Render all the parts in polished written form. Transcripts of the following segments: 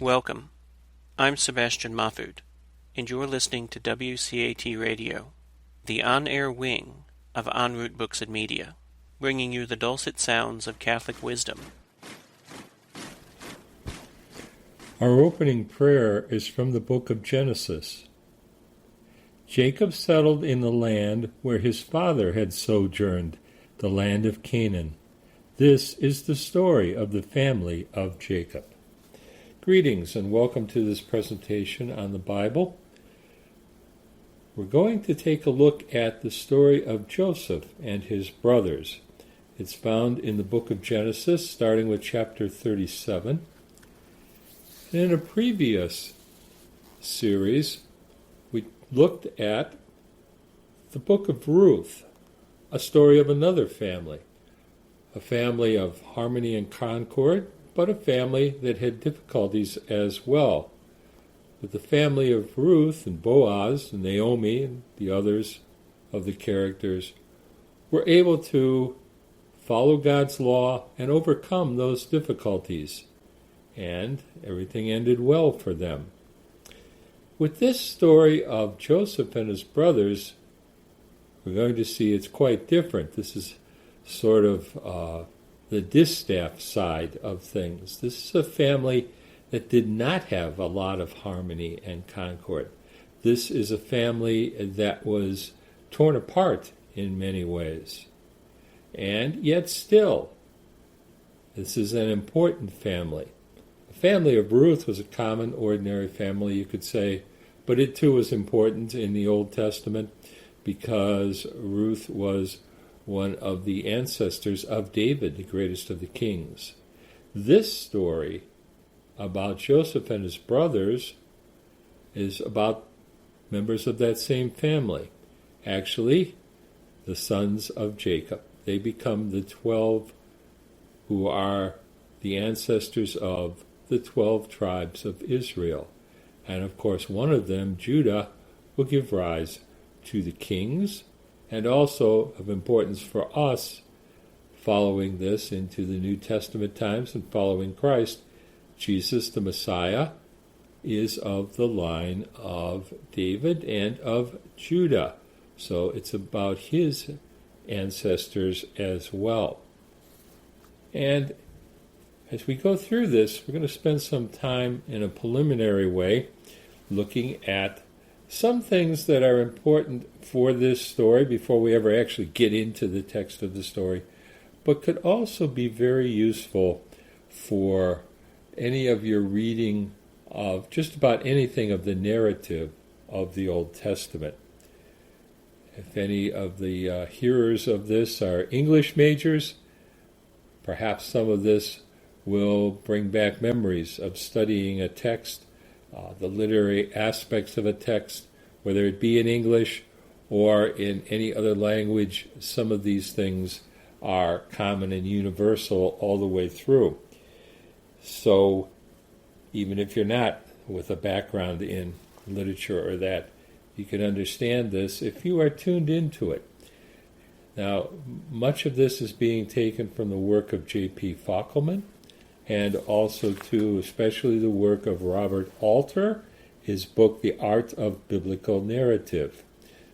Welcome. I'm Sebastian Mahfood, and you're listening to WCAT Radio, the on-air wing of En Route Books and Media, bringing you the dulcet sounds of Catholic wisdom. Our opening prayer is from the book of Genesis. Jacob settled in the land where his father had sojourned, the land of Canaan. This is the story of the family of Jacob. Greetings and welcome to this presentation on the Bible. We're going to take a look at the story of Joseph and his brothers. It's found in the book of Genesis, starting with chapter 37. And in a previous series, we looked at the book of Ruth, a story of another family, a family of harmony and concord, but a family that had difficulties as well. But the family of Ruth and Boaz and Naomi and the others of the characters were able to follow God's law and overcome those difficulties. And everything ended well for them. With this story of Joseph and his brothers, we're going to see it's quite different. This is sort of the distaff side of things. This is a family that did not have a lot of harmony and concord. This is a family that was torn apart in many ways. And yet still, this is an important family. The family of Ruth was a common, ordinary family, you could say, but it too was important in the Old Testament because Ruth was one of the ancestors of David, the greatest of the kings. This story about Joseph and his brothers is about members of that same family. Actually, the sons of Jacob. They become the 12 who are the ancestors of the 12 tribes of Israel. And of course, one of them, Judah, will give rise to the kings, and also of importance for us, following this into the New Testament times and following Christ, Jesus the Messiah is of the line of David and of Judah. So it's about his ancestors as well. And as we go through this, we're going to spend some time in a preliminary way looking at some things that are important for this story before we ever actually get into the text of the story, but could also be very useful for any of your reading of just about anything of the narrative of the Old Testament. If any of the hearers of this are English majors, perhaps some of this will bring back memories of studying a text, the literary aspects of a text, whether it be in English or in any other language. Some of these things are common and universal all the way through. So even if you're not with a background in literature or that, you can understand this if you are tuned into it. Now, much of this is being taken from the work of J.P. Fackelman, and also, too, especially the work of Robert Alter, his book, The Art of Biblical Narrative.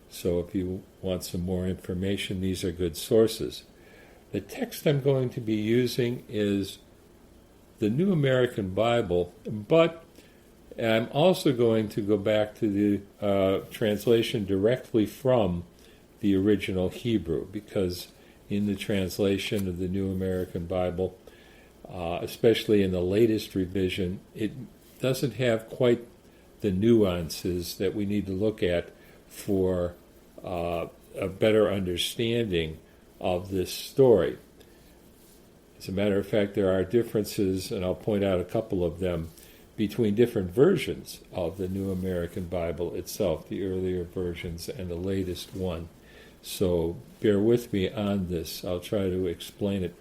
So if you want some more information, these are good sources. The text I'm going to be using is the New American Bible, but I'm also going to go back to the translation directly from the original Hebrew, because in the translation of the New American Bible, especially in the latest revision, it doesn't have quite the nuances that we need to look at for a better understanding of this story. As a matter of fact, there are differences, and I'll point out a couple of them, between different versions of the New American Bible itself, the earlier versions and the latest one. So bear with me on this. I'll try to explain it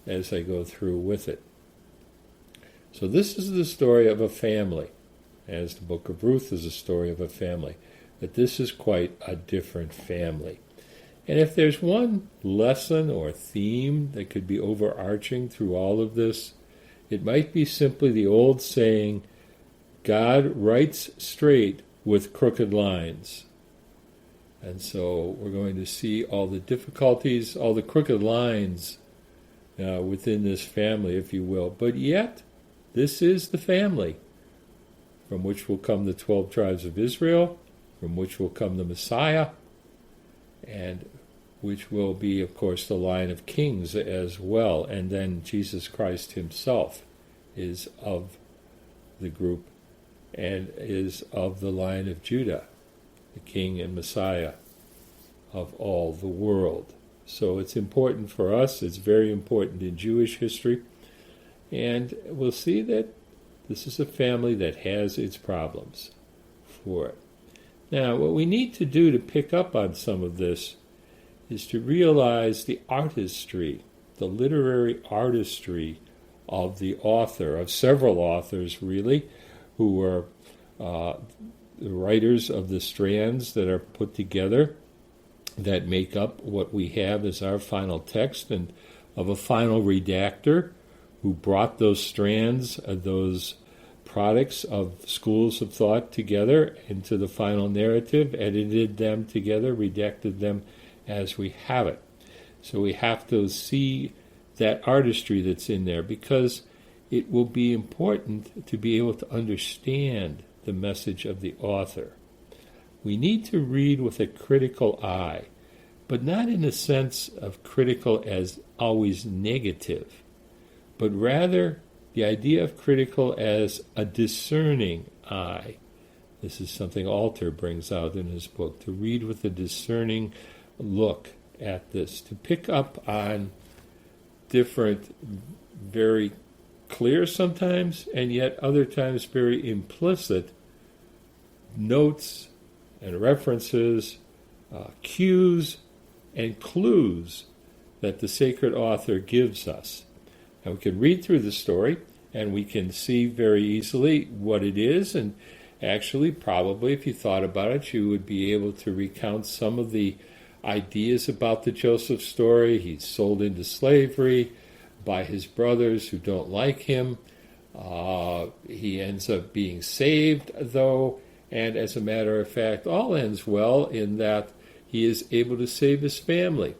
as I go through with it. So this is the story of a family, as the book of Ruth is a story of a family, but this is quite a different family. And if there's one lesson or theme that could be overarching through all of this, it might be simply the old saying, God writes straight with crooked lines. And so we're going to see all the difficulties, all the crooked lines within this family, if you will. But yet, this is the family from which will come the 12 tribes of Israel, from which will come the Messiah, and which will be, of course, the line of kings as well. And then Jesus Christ himself is of the group and is of the line of Judah, the king and Messiah of all the world. So it's important for us. It's very important in Jewish history. And we'll see that this is a family that has its problems for it. Now, what we need to do to pick up on some of this is to realize the artistry, the literary artistry of the author, of several authors really, who were the writers of the strands that are put together that make up what we have as our final text, and of a final redactor who brought those strands, those products of schools of thought together into the final narrative, edited them together, redacted them as we have it. So we have to see that artistry that's in there, because it will be important to be able to understand the message of the author. We need to read with a critical eye, but not in the sense of critical as always negative, but rather the idea of critical as a discerning eye. This is something Alter brings out in his book, to read with a discerning look at this, to pick up on different, very clear sometimes, and yet other times very implicit notes and references, cues and clues that the sacred author gives us. And we can read through the story and we can see very easily what it is, and actually probably if you thought about it, you would be able to recount some of the ideas about the Joseph story. He's sold into slavery by his brothers who don't like him. He ends up being saved, though, and as a matter of fact, all ends well in that he is able to save his family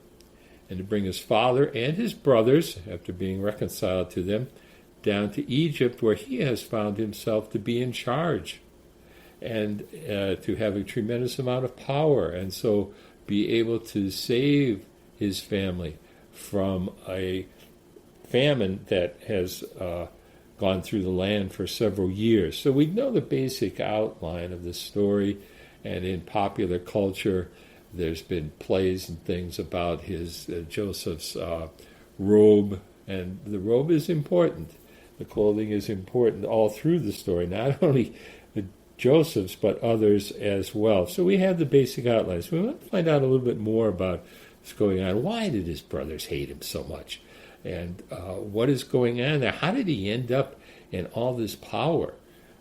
and to bring his father and his brothers, after being reconciled to them, down to Egypt, where he has found himself to be in charge and to have a tremendous amount of power, and so be able to save his family from a famine that has gone through the land for several years. So we know the basic outline of the story, and in popular culture there's been plays and things about his Joseph's robe, and the robe is important. The clothing is important all through the story, not only Joseph's but others as well. So we have the basic outlines. We want to find out a little bit more about what's going on. Why did his brothers hate him so much? And what is going on there? How did he end up in all this power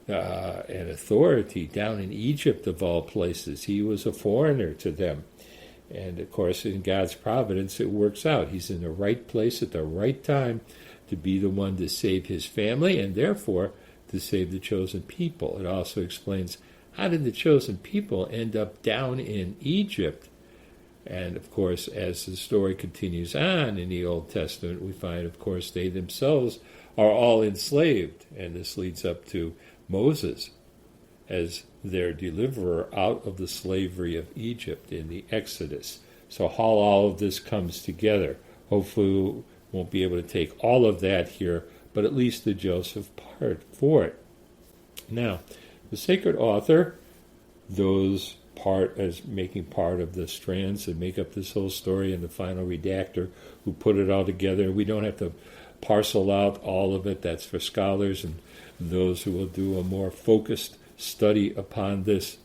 and authority down in Egypt, of all places? He was a foreigner to them. And, of course, in God's providence, it works out. He's in the right place at the right time to be the one to save his family, and therefore to save the chosen people. It also explains, how did the chosen people end up down in Egypt? And, of course, as the story continues on in the Old Testament, we find, of course, they themselves are all enslaved. And this leads up to Moses as their deliverer out of the slavery of Egypt in the Exodus. So how all of this comes together. Hopefully we won't be able to take all of that here, but at least the Joseph part for it. Now, the sacred author, those part as making part of the strands that make up this whole story, and the final redactor who put it all together. We don't have to parcel out all of it. That's for scholars and those who will do a more focused study upon this.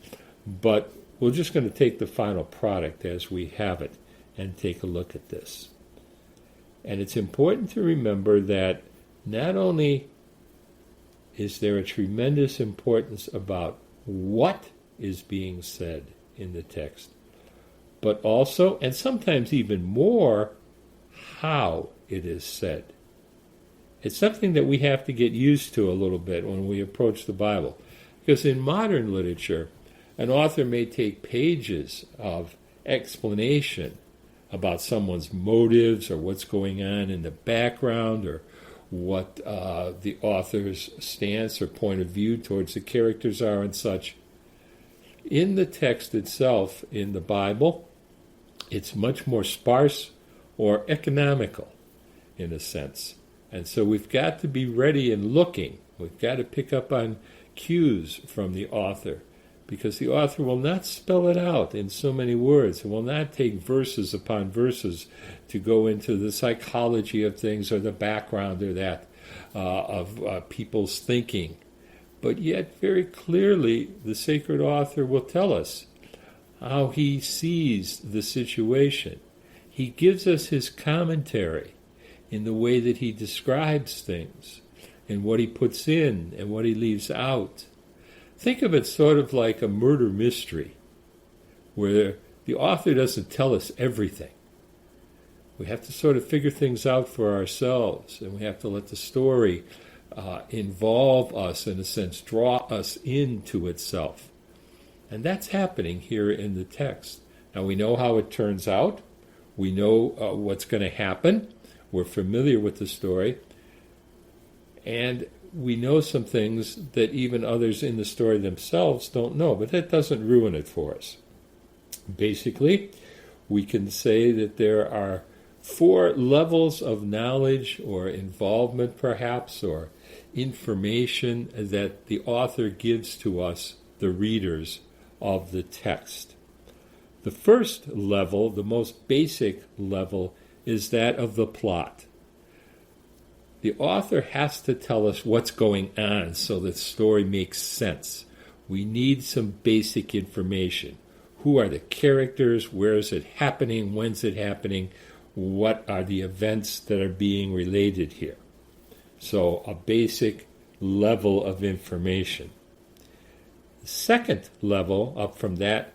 But we're just going to take the final product as we have it and take a look at this. And it's important to remember that not only is there a tremendous importance about what is being said in the text, but also, and sometimes even more, how it is said. It's something that we have to get used to a little bit when we approach the Bible. Because in modern literature, an author may take pages of explanation about someone's motives or what's going on in the background or what the author's stance or point of view towards the characters are and such. In the text itself, in the Bible, it's much more sparse or economical in a sense. And so we've got to be ready and looking. We've got to pick up on cues from the author, because the author will not spell it out in so many words. It will not take verses upon verses to go into the psychology of things or the background or that of people's thinking. But yet very clearly the sacred author will tell us how he sees the situation. He gives us his commentary in the way that he describes things and what he puts in and what he leaves out. Think of it sort of like a murder mystery where the author doesn't tell us everything. We have to sort of figure things out for ourselves, and we have to let the story involve us, in a sense, draw us into itself. And that's happening here in the text. Now we know how it turns out. We know what's going to happen. We're familiar with the story. And we know some things that even others in the story themselves don't know, but that doesn't ruin it for us. Basically, we can say that there are 4 levels of knowledge or involvement, perhaps, or information that the author gives to us, the readers of the text. The first level, the most basic level, is that of the plot. The author has to tell us what's going on so that the story makes sense. We need some basic information. Who are the characters? Where is it happening? When's it happening? What are the events that are being related here? So a basic level of information. The second level, up from that,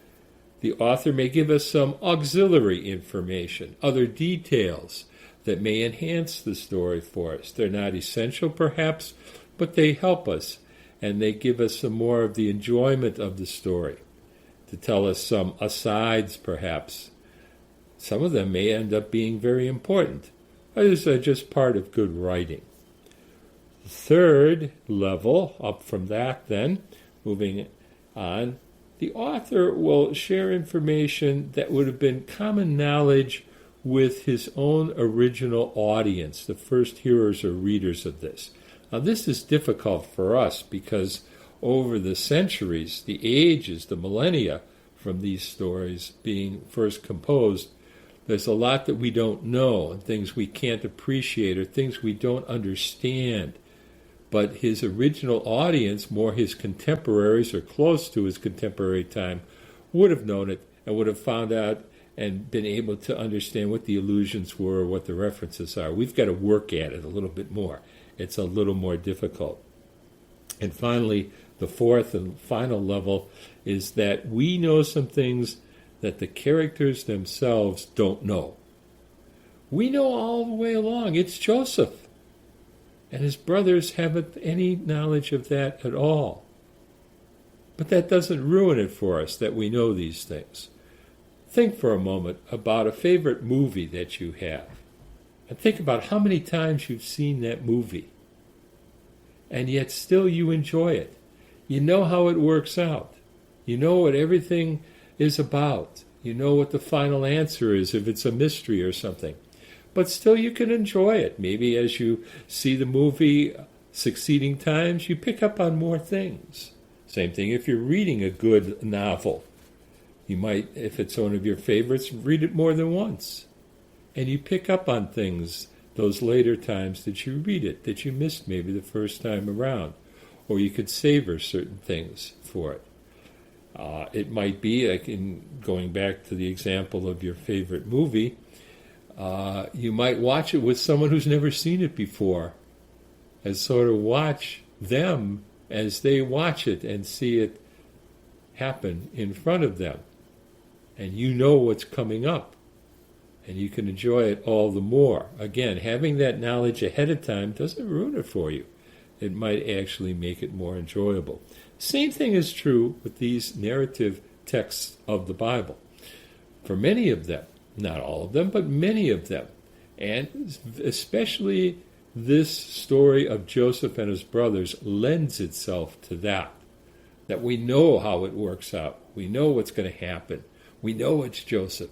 the author may give us some auxiliary information, other details that may enhance the story for us. They're not essential, perhaps, but they help us, and they give us some more of the enjoyment of the story, to tell us some asides, perhaps. Some of them may end up being very important. Others are just part of good writing. The third level, up from that then, moving on, the author will share information that would have been common knowledge with his own original audience, the first hearers or readers of this. Now this is difficult for us because over the centuries, the ages, the millennia from these stories being first composed, there's a lot that we don't know and things we can't appreciate or things we don't understand. But his original audience, more his contemporaries or close to his contemporary time, would have known it and would have found out and been able to understand what the allusions were or what the references are. We've got to work at it a little bit more. It's a little more difficult. And finally, the fourth and final level is that we know some things that the characters themselves don't know. We know all the way along it's Joseph, and his brothers haven't any knowledge of that at all. But that doesn't ruin it for us that we know these things. Think for a moment about a favorite movie that you have. And think about how many times you've seen that movie. And yet still you enjoy it. You know how it works out. You know what everything is about. You know what the final answer is if it's a mystery or something. But still you can enjoy it. Maybe as you see the movie succeeding times, you pick up on more things. Same thing if you're reading a good novel. You might, if it's one of your favorites, read it more than once. And you pick up on things those later times that you read it, that you missed maybe the first time around. Or you could savor certain things for it. It might be, like in going back to the example of your favorite movie, you might watch it with someone who's never seen it before and sort of watch them as they watch it and see it happen in front of them. And you know what's coming up, and you can enjoy it all the more. Again, having that knowledge ahead of time doesn't ruin it for you. it might actually make it more enjoyable. Same thing is true with these narrative texts of the Bible. For many of them, not all of them, but many of them, and especially this story of Joseph and his brothers lends itself to that we know how it works out. We know what's going to happen. We know it's Joseph.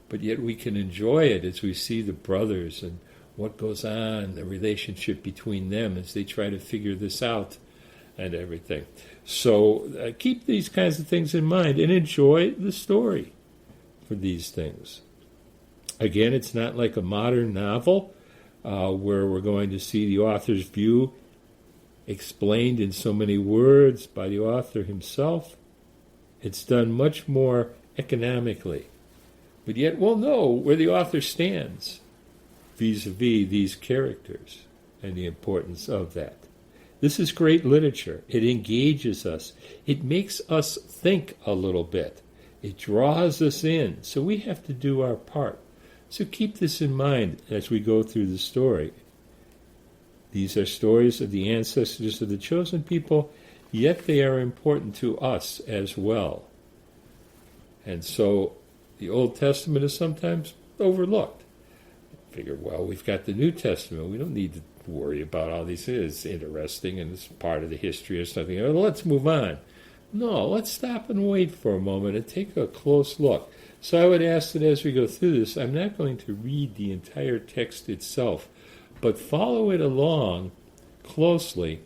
But yet we can enjoy it as we see the brothers and what goes on, the relationship between them as they try to figure this out and everything. So keep these kinds of things in mind and enjoy the story for these things. Again, it's not like a modern novel where we're going to see the author's view explained in so many words by the author himself. It's done much more economically. But yet we'll know where the author stands vis-a-vis these characters and the importance of that. This is great literature. It engages us. It makes us think a little bit. It draws us in. So we have to do our part. So keep this in mind as we go through the story. These are stories of the ancestors of the chosen people, yet they are important to us as well. And so the Old Testament is sometimes overlooked. Figure, well, we've got the New Testament. We don't need to worry about all these. It's interesting and it's part of the history or something. Let's move on. No, let's stop and wait for a moment and take a close look. So I would ask that as we go through this, I'm not going to read the entire text itself, but follow it along closely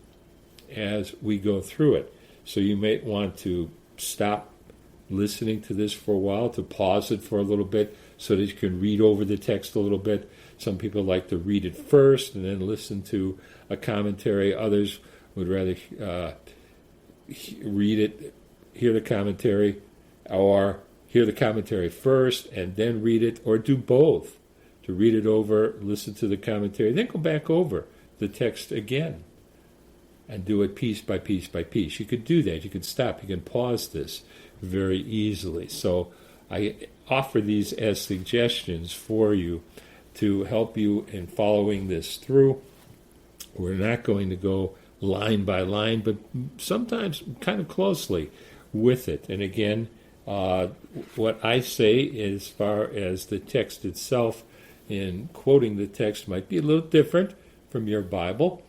as we go through it. So you might want to stop listening to this for a while, to pause it for a little bit so that you can read over the text a little bit. Some people like to read it first and then listen to a commentary. Others would rather read it, hear the commentary, or hear the commentary first and then read it, or do both. To read it over, listen to the commentary, then go back over the text again and do it piece by piece by piece. You could do that. You could stop. You can pause this very easily. So I offer these as suggestions for you to help you in following this through. We're not going to go line by line, but sometimes kind of closely with it. And again, what I say as far as the text itself, in quoting the text, might be a little different from your Bible,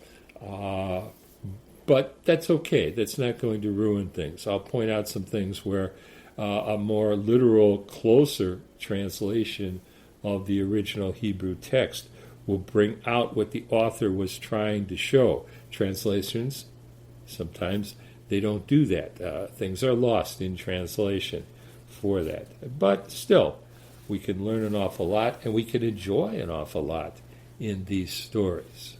but that's okay. That's not going to ruin things. I'll point out some things where a more literal, closer translation of the original Hebrew text will bring out what the author was trying to show. Translations, sometimes they don't do that. Things are lost in translation for that. But still, we can learn an awful lot, and we can enjoy an awful lot in these stories.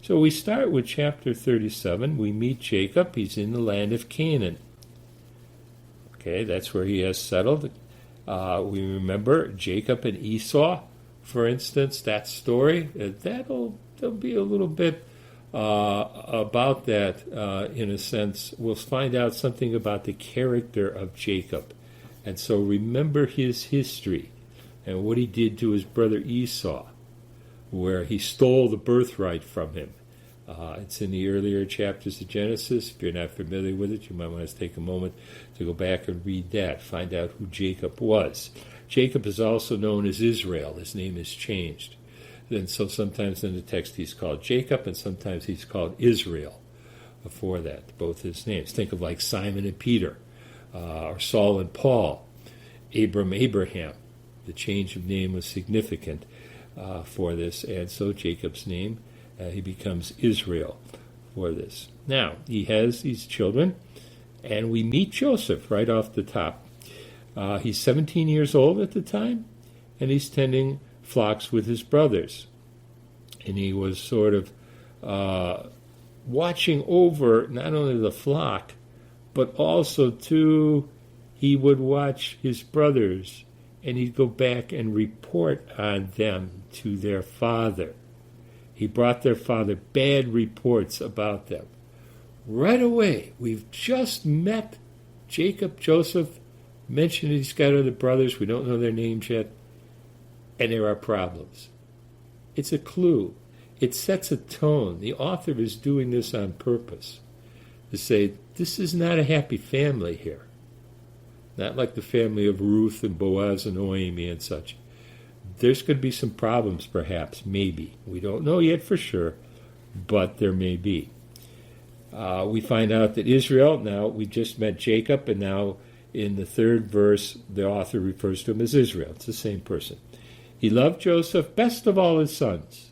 So we start with chapter 37. We meet Jacob. He's in the land of Canaan. Okay, that's where he has settled. We remember Jacob and Esau, for instance, that story. There'll be a little bit about that in a sense. We'll find out something about the character of Jacob. And so remember his history and what he did to his brother Esau, where he stole the birthright from him. It's in the earlier chapters of Genesis. If you're not familiar with it, you might want to take a moment to go back and read that, find out who Jacob was. Jacob is also known as Israel. His name is changed. And so sometimes in the text he's called Jacob, and sometimes he's called Israel for that, both his names. Think of like Simon and Peter, or Saul and Paul, Abraham. The change of name was significant for this, and so Jacob's name, he becomes Israel for this. Now, he has these children, and we meet Joseph right off the top. He's 17 years old at the time, and he's tending flocks with his brothers. And he was sort of watching over not only the flock, but also, too, he would watch his brothers, and he'd go back and report on them to their father. He brought their father bad reports about them. Right away, we've just met Joseph, mentioned he's got other brothers, we don't know their names yet, and there are problems. It's a clue. it sets a tone. The author is doing this on purpose to say, this is not a happy family here. Not like the family of Ruth and Boaz and Noemi and such. There's going to be some problems, perhaps, maybe. We don't know yet for sure, but there may be. We find out that Israel, now we just met Jacob, and now in the third verse, the author refers to him as Israel. It's the same person. He loved Joseph best of all his sons.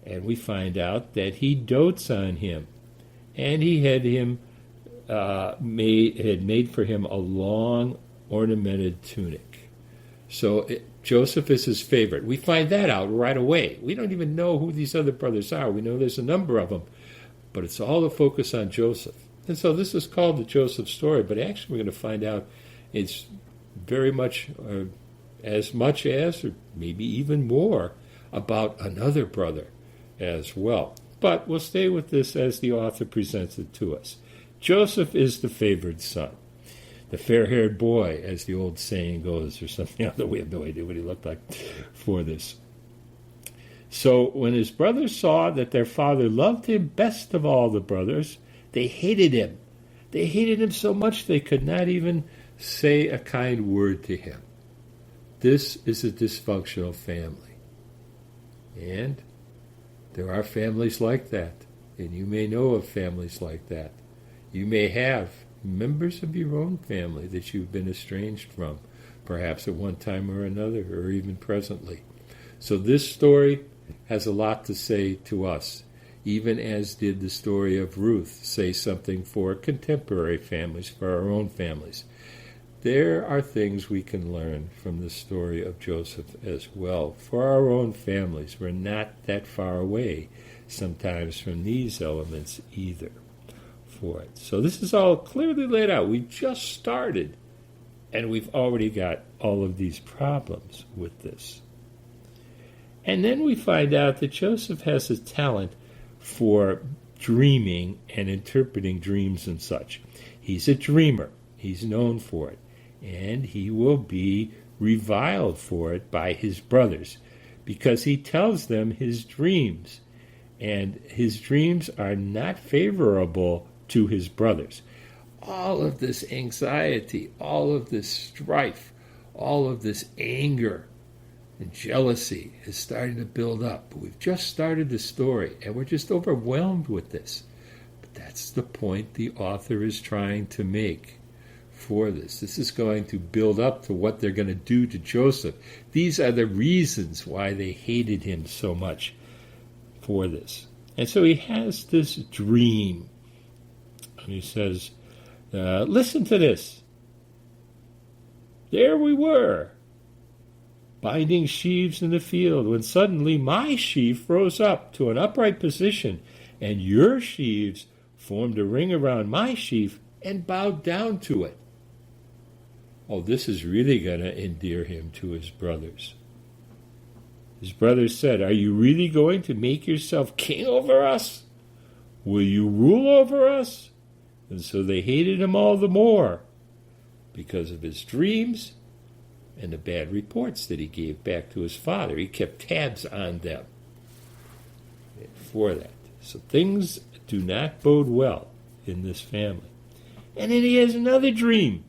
And we find out that he dotes on him. And he had him made for him a long ornamented tunic. So Joseph is his favorite. We find that out right away. We don't even know who these other brothers are. We know there's a number of them, but it's all the focus on Joseph. And so this is called the Joseph story, but actually we're going to find out it's very much, as much as, or maybe even more, about another brother as well. But we'll stay with this as the author presents it to us. Joseph is the favored son, the fair-haired boy, as the old saying goes, or something. Although we have no idea what he looked like for this. So when his brothers saw that their father loved him best of all the brothers, they hated him. They hated him so much they could not even say a kind word to him. This is a dysfunctional family. And there are families like that. And you may know of families like that. You may have members of your own family that you've been estranged from, perhaps at one time or another, or even presently. So this story has a lot to say to us, even as did the story of Ruth say something for contemporary families, for our own families. There are things we can learn from the story of Joseph as well. For our own families, we're not that far away sometimes from these elements either for it. So this is all clearly laid out. We just started, and we've already got all of these problems with this. And then we find out that Joseph has a talent for dreaming and interpreting dreams and such. He's a dreamer. He's known for it. And he will be reviled for it by his brothers because he tells them his dreams. And his dreams are not favorable to his brothers. All of this anxiety, all of this strife, all of this anger and jealousy is starting to build up. But we've just started the story, and we're just overwhelmed with this. But that's the point the author is trying to make for this. This is going to build up to what they're going to do to Joseph. These are the reasons why they hated him so much for this. And so he has this dream. And he says, listen to this. There we were, binding sheaves in the field, when suddenly my sheaf rose up to an upright position, and your sheaves formed a ring around my sheaf and bowed down to it. Oh, this is really going to endear him to his brothers. His brothers said, are you really going to make yourself king over us? Will you rule over us? And so they hated him all the more because of his dreams and the bad reports that he gave back to his father. He kept tabs on them for that. So things do not bode well in this family. And then he has another dream.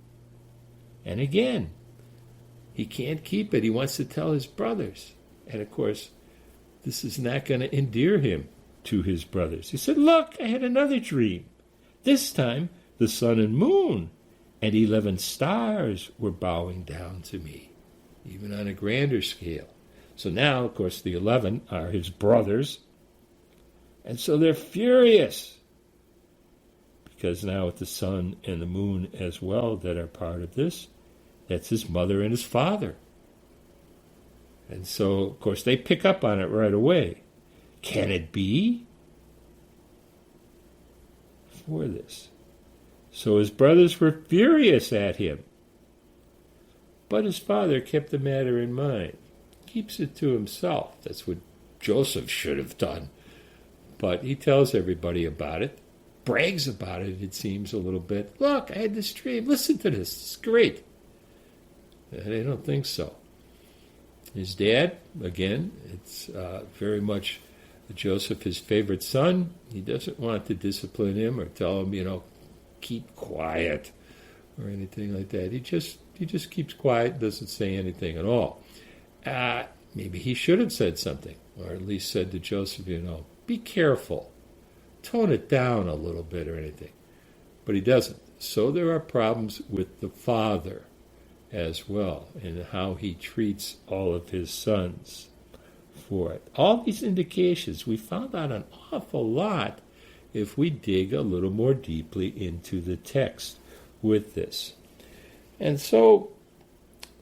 And again, he can't keep it. He wants to tell his brothers. And of course, this is not going to endear him to his brothers. He said, look, I had another dream. This time, the sun and moon and 11 stars were bowing down to me, even on a grander scale. So now, of course, the 11 are his brothers. And so they're furious, because now with the sun and the moon as well that are part of this, that's his mother and his father. And so, of course, they pick up on it right away. Can it be? For this. So his brothers were furious at him. But his father kept the matter in mind. Keeps it to himself. That's what Joseph should have done. But he tells everybody about it. Brags about it, it seems, a little bit. Look, I had this dream. Listen to this. It's great. And I don't think so. His dad, again, it's very much Joseph, his favorite son, he doesn't want to discipline him or tell him, keep quiet or anything like that. He just keeps quiet, doesn't say anything at all. Maybe he should have said something, or at least said to Joseph, be careful, tone it down a little bit or anything. But he doesn't. So there are problems with the father as well, and how he treats all of his sons for it. All these indications, we found out an awful lot if we dig a little more deeply into the text with this. And so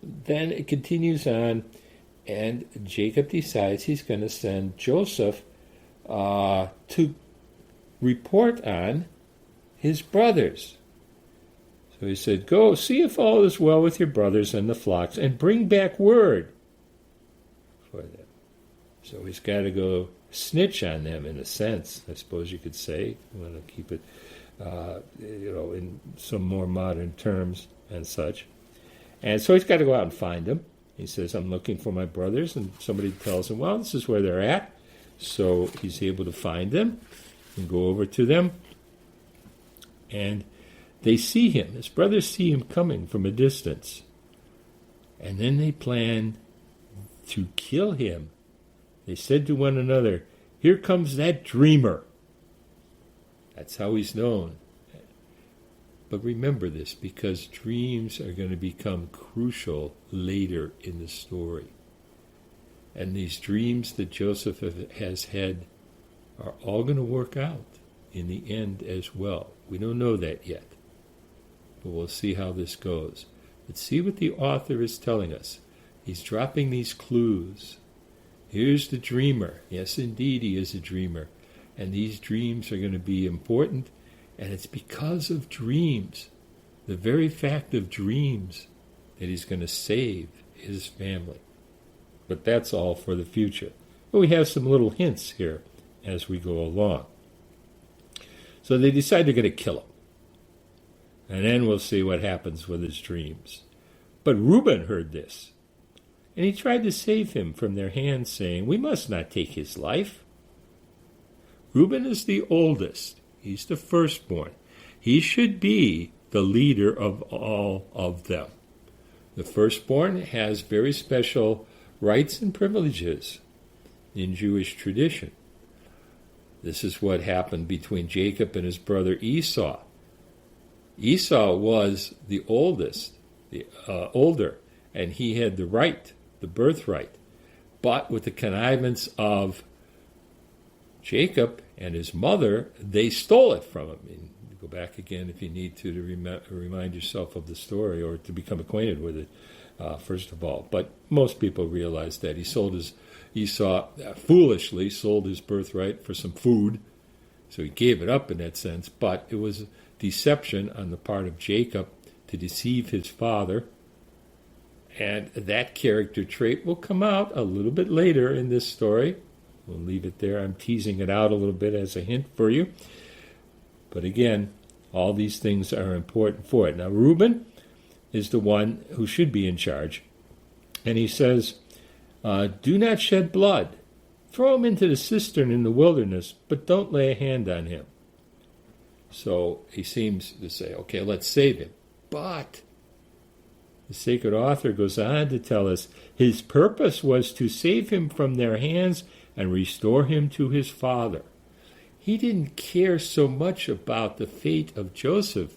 then it continues on, and Jacob decides he's going to send Joseph to report on his brothers. So he said, go see if all is well with your brothers and the flocks, and bring back word for them. So he's got to go snitch on them, in a sense, I suppose you could say. You want to keep it, in some more modern terms and such. And so he's got to go out and find them. He says, I'm looking for my brothers, and somebody tells him, well, this is where they're at. So he's able to find them and go over to them. And they see him. His brothers see him coming from a distance. And then they plan to kill him. They said to one another, here comes that dreamer. That's how he's known. But remember this, because dreams are going to become crucial later in the story. And these dreams that Joseph has had are all going to work out in the end as well. We don't know that yet, but we'll see how this goes. But see what the author is telling us. He's dropping these clues. Here's the dreamer. Yes, indeed, he is a dreamer. And these dreams are going to be important. And it's because of dreams, the very fact of dreams, that he's going to save his family. But that's all for the future. But we have some little hints here as we go along. So they decide they're going to kill him. And then we'll see what happens with his dreams. But Reuben heard this, and he tried to save him from their hands, saying, we must not take his life. Reuben is the oldest. He's the firstborn. He should be the leader of all of them. The firstborn has very special rights and privileges in Jewish tradition. This is what happened between Jacob and his brother Esau. Esau was the oldest, older, and he had the right, the birthright. But with the connivance of Jacob and his mother, they stole it from him. And go back again if you need to remind yourself of the story or to become acquainted with it, first of all. But most people realize that Esau foolishly sold his birthright for some food, so he gave it up in that sense. But it was deception on the part of Jacob to deceive his father. And that character trait will come out a little bit later in this story. We'll leave it there. I'm teasing it out a little bit as a hint for you. But again, all these things are important for it. Now, Reuben is the one who should be in charge. And he says, do not shed blood. Throw him into the cistern in the wilderness, but don't lay a hand on him. So he seems to say, okay, let's save him. But the sacred author goes on to tell us his purpose was to save him from their hands and restore him to his father. He didn't care so much about the fate of Joseph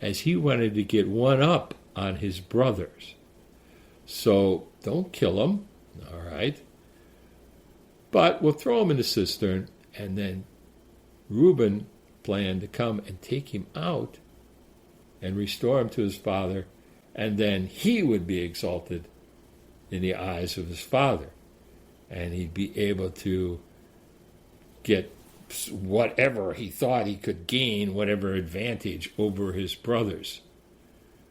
as he wanted to get one up on his brothers. So don't kill him, all right? But we'll throw him in the cistern, and then Reuben planned to come and take him out and restore him to his father, and then he would be exalted in the eyes of his father, and he'd be able to get whatever he thought he could gain, whatever advantage over his brothers.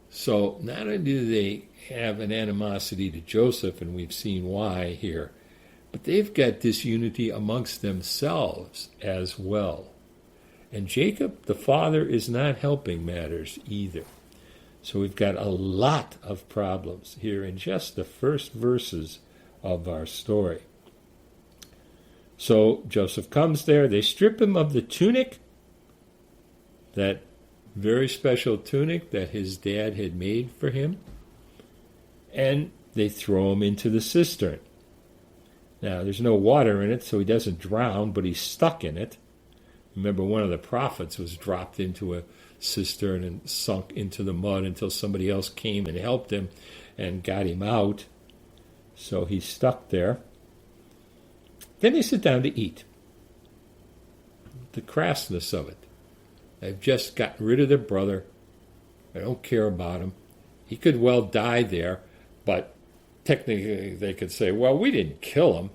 So not only do they have an animosity to Joseph, and we've seen why here, but they've got disunity amongst themselves as well. And Jacob, the father, is not helping matters either. So we've got a lot of problems here in just the first verses of our story. So Joseph comes there. They strip him of the tunic, that very special tunic that his dad had made for him, and they throw him into the cistern. Now, there's no water in it, so he doesn't drown, but he's stuck in it. Remember, one of the prophets was dropped into a cistern and sunk into the mud until somebody else came and helped him and got him out. So he's stuck there. Then they sit down to eat. The crassness of it. They've just gotten rid of their brother. They don't care about him. He could well die there, but technically they could say, well, we didn't kill him.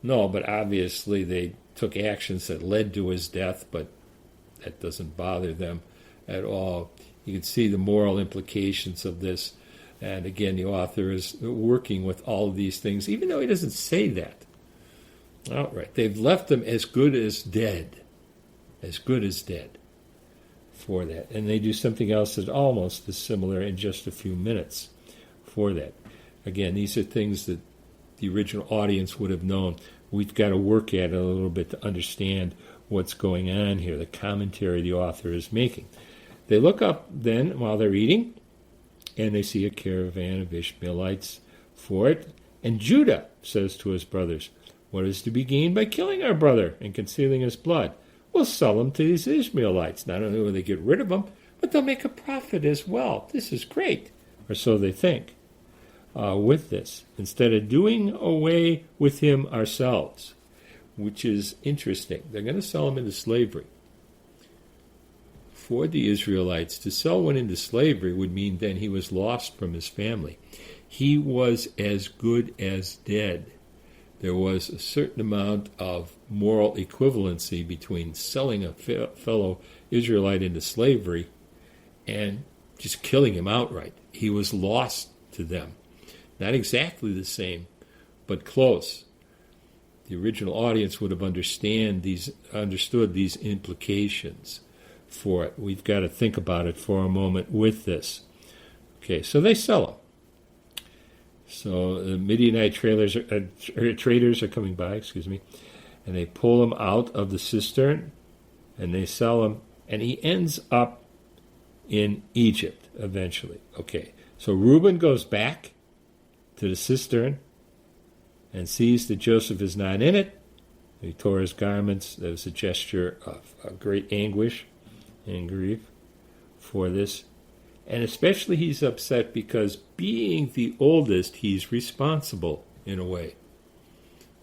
No, but obviously they took actions that led to his death, but that doesn't bother them at all. You can see the moral implications of this. And again, the author is working with all of these things, even though he doesn't say that outright. They've left them as good as dead. As good as dead for that. And they do something else that's almost as similar in just a few minutes for that. Again, these are things that the original audience would have known. We've got to work at it a little bit to understand what's going on here, the commentary the author is making. They look up then while they're eating, and they see a caravan of Ishmaelites for it. And Judah says to his brothers, what is to be gained by killing our brother and concealing his blood? We'll sell him to these Ishmaelites. Not only will they get rid of him, but they'll make a profit as well. This is great. Or so they think. With this, instead of doing away with him ourselves, which is interesting. They're going to sell him into slavery. For the Israelites, to sell one into slavery would mean then he was lost from his family. He was as good as dead. There was a certain amount of moral equivalency between selling a fellow Israelite into slavery and just killing him outright. He was lost to them. Not exactly the same, but close. The original audience would have understood these implications for it. We've got to think about it for a moment with this. Okay, so they sell him. So the Midianite traders are coming by, and they pull him out of the cistern, and they sell him, and he ends up in Egypt eventually. Okay, so Reuben goes back to the cistern and sees that Joseph is not in it. He tore his garments. There was a gesture of great anguish and grief for this. And especially he's upset because being the oldest, he's responsible in a way.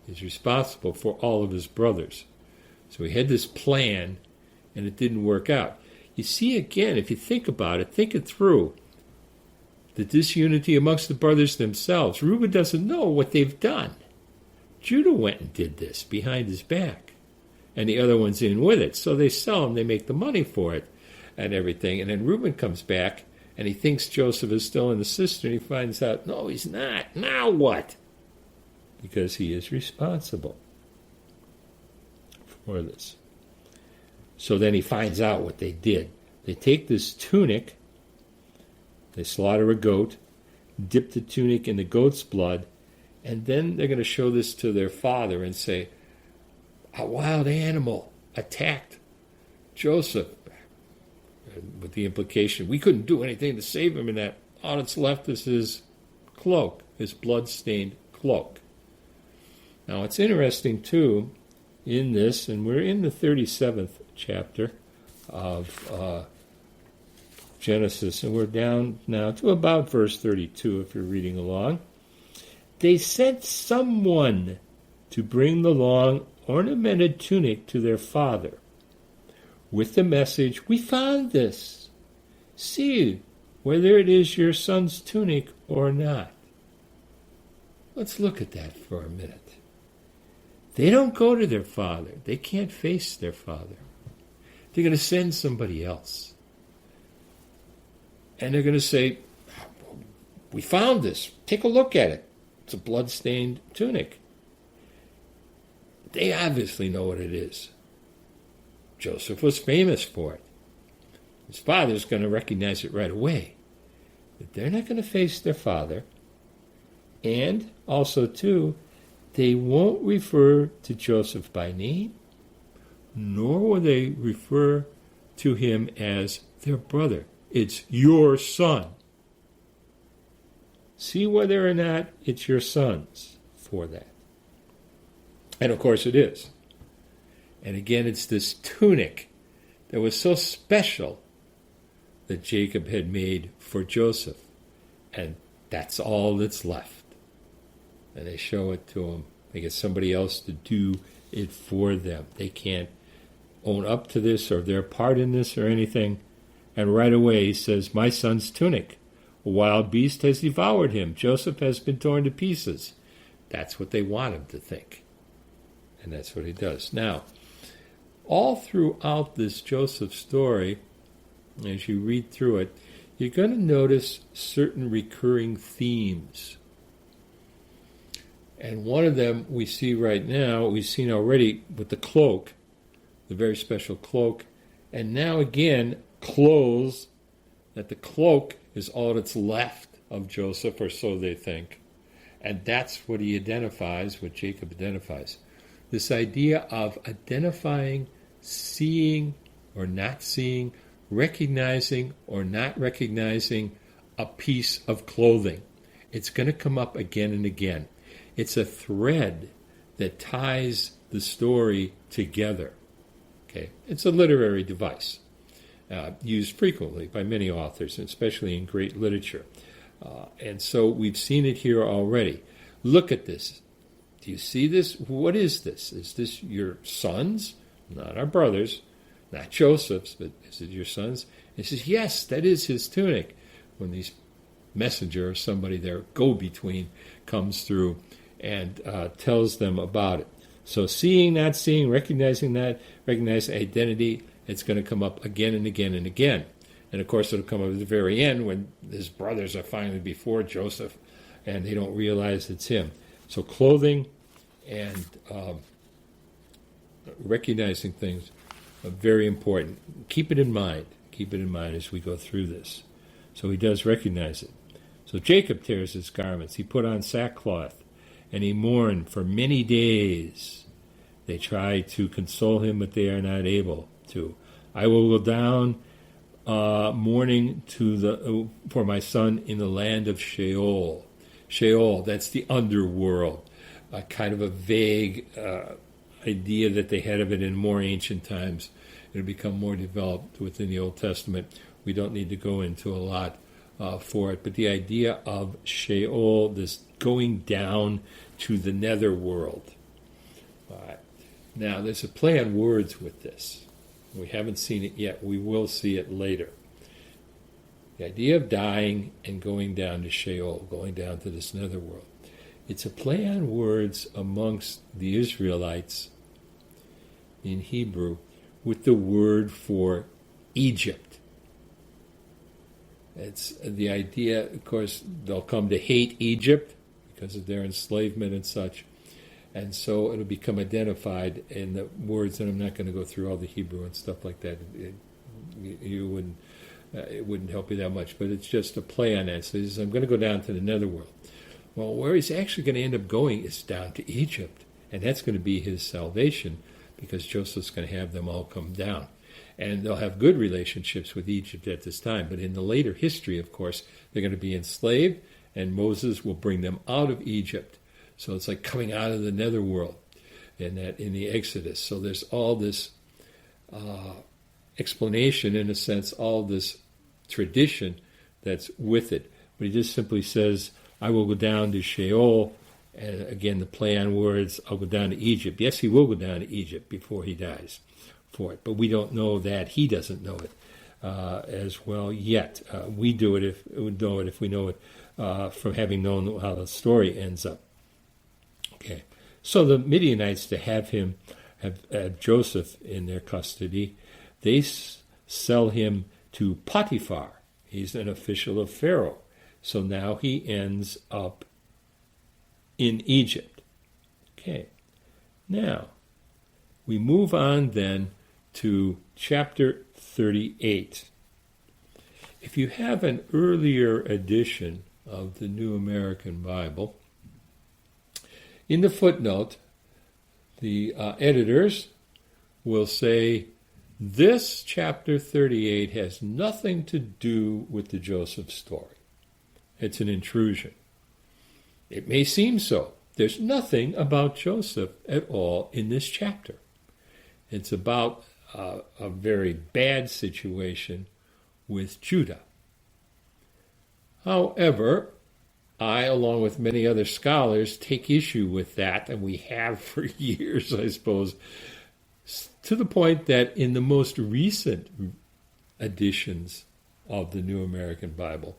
He's responsible for all of his brothers. So he had this plan, and it didn't work out. You see, again, if you think about it, think it through, the disunity amongst the brothers themselves. Reuben doesn't know what they've done. Judah went and did this behind his back, and the other one's in with it. So they sell him, they make the money for it and everything. And then Reuben comes back, and he thinks Joseph is still in the cistern. He finds out, no, he's not. Now what? Because he is responsible for this. So then he finds out what they did. They take this tunic, they slaughter a goat, dip the tunic in the goat's blood, and then they're going to show this to their father and say, a wild animal attacked Joseph, with the implication we couldn't do anything to save him, and that all that's left is his cloak, his blood-stained cloak. Now it's interesting too in this, and we're in the 37th chapter of Genesis, and we're down now to about verse 32 if you're reading along. They sent someone to bring the long ornamented tunic to their father with the message, we found this. See whether it is your son's tunic or not. Let's look at that for a minute. They don't go to their father. They can't face their father. They're going to send somebody else. And they're going to say, we found this. Take a look at it. It's a blood-stained tunic. They obviously know what it is. Joseph was famous for it. His father's going to recognize it right away. But they're not going to face their father. And also, too, they won't refer to Joseph by name, nor will they refer to him as their brother. It's your son. See whether or not it's your son's for that. And of course it is. And again, it's this tunic that was so special that Jacob had made for Joseph. And that's all that's left. And they show it to him. They get somebody else to do it for them. They can't own up to this or their part in this or anything. And right away he says, my son's tunic. A wild beast has devoured him. Joseph has been torn to pieces. That's what they want him to think. And that's what he does. Now, all throughout this Joseph story, as you read through it, you're going to notice certain recurring themes. And one of them we see right now, we've seen already with the cloak, the very special cloak, and now again, clothes, that the cloak is all that's left of Joseph, or so they think. And that's what he identifies, what Jacob identifies. This idea of identifying, seeing or not seeing, recognizing or not recognizing a piece of clothing. It's going to come up again and again. It's a thread that ties the story together. Okay, it's a literary device used frequently by many authors, especially in great literature. And so we've seen it here already. Look at this. Do you see this? What is this? Is this your sons? Not our brothers, not Joseph's, but is it your sons? He says, yes, that is his tunic. When these messenger or somebody, their go-between, comes through and tells them about it. So seeing, not seeing, recognizing that, recognizing identity, it's going to come up again and again and again. And of course it'll come up at the very end when his brothers are finally before Joseph and they don't realize it's him. So clothing and recognizing things are very important. Keep it in mind. Keep it in mind as we go through this. So he does recognize it. So Jacob tears his garments. He put on sackcloth, and he mourned for many days. They try to console him, but they are not able to. I will go down mourning for my son in the land of Sheol. Sheol, that's the underworld. Kind of a vague idea that they had of it in more ancient times. It'll become more developed within the Old Testament. We don't need to go into a lot for it. But the idea of Sheol, this going down to the netherworld. Now, there's a play on words with this. We haven't seen it yet. We will see it later. The idea of dying and going down to Sheol, going down to this netherworld. It's a play on words amongst the Israelites in Hebrew with the word for Egypt. It's the idea, of course, they'll come to hate Egypt because of their enslavement and such. And so it'll become identified in the words, and I'm not going to go through all the Hebrew and stuff like that. It wouldn't help you that much, but it's just a play on that. So he says, I'm going to go down to the netherworld. Well, where he's actually going to end up going is down to Egypt, and that's going to be his salvation because Joseph's going to have them all come down. And they'll have good relationships with Egypt at this time. But in the later history, of course, they're going to be enslaved, and Moses will bring them out of Egypt. So it's like coming out of the netherworld in the Exodus. So there's all this explanation, in a sense, all this tradition that's with it. But he just simply says, I will go down to Sheol. And again, the play on words, I'll go down to Egypt. Yes, he will go down to Egypt before he dies for it. But we don't know that. He doesn't know it as well yet. We know it if we know it from having known how the story ends up. Okay, so the Midianites, to have Joseph in their custody, they sell him to Potiphar. He's an official of Pharaoh. So now he ends up in Egypt. Okay, now we move on then to chapter 38. If you have an earlier edition of the New American Bible, In the footnote, the editors will say, this chapter 38 has nothing to do with the Joseph story. It's an intrusion. It may seem so. There's nothing about Joseph at all in this chapter. It's about a very bad situation with Judah. However, I, along with many other scholars, take issue with that, and we have for years, I suppose, to the point that in the most recent editions of the New American Bible,